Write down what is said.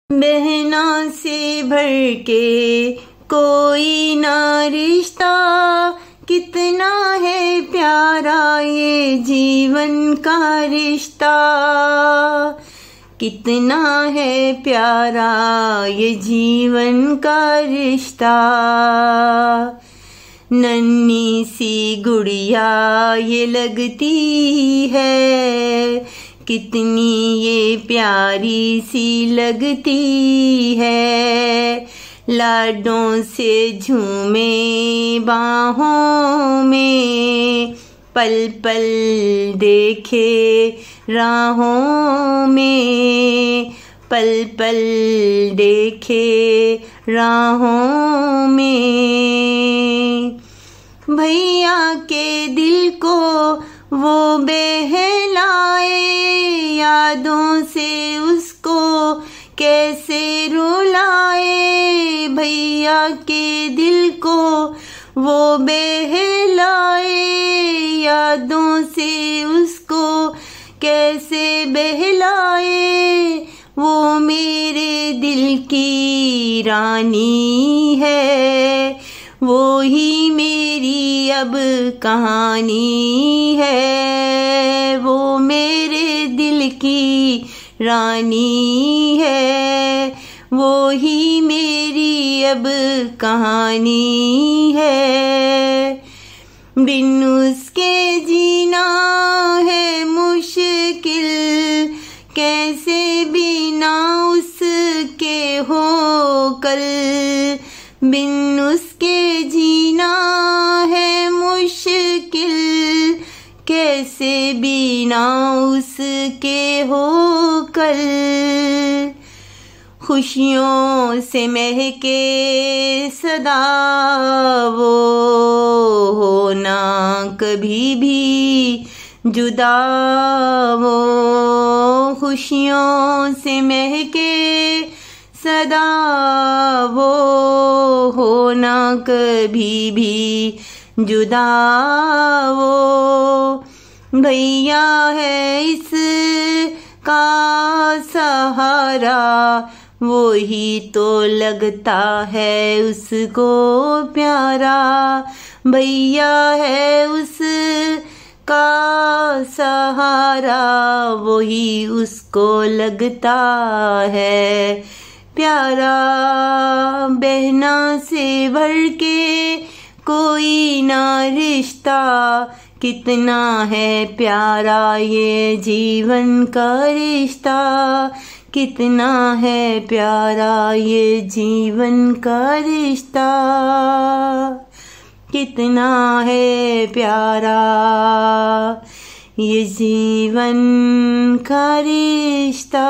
बहना से भर के कोई ना रिश्ता, कितना है प्यारा ये जीवन का रिश्ता, कितना है प्यारा ये जीवन का रिश्ता। नन्ही सी गुड़िया ये लगती है, कितनी ये प्यारी सी लगती है। लाडों से झूमे बाहों में, पल पल देखे राहों में, पल पल देखे राहों में। भैया के दिल को वो बहलाए, यादों से उसको कैसे रुलाए। भैया के दिल को वो बहलाए, यादों से उसको कैसे बहलाए। वो मेरे दिल की रानी है, वो ही मेरी अब कहानी है। वो मेरे दिल की रानी है, वो ही मेरी अब कहानी है। बिन उसके जीना है मुश्किल, कैसे बिना उसके हो कल। बिन उसके जीना है मुश्किल, कैसे बिना उसके हो कल। खुशियों से महके सदा वो होना कभी भी जुदा। वो खुशियों से महके सदा वो होना कभी भी जुदा। वो भैया है इसका सहारा, वो ही तो लगता है उसको प्यारा। भैया है उसका सहारा, वो ही उसको लगता है प्यारा। बहना से भर के कोई ना रिश्ता, कितना है प्यारा ये जीवन का रिश्ता, कितना है प्यारा ये जीवन का रिश्ता, कितना है प्यारा ये जीवन का रिश्ता।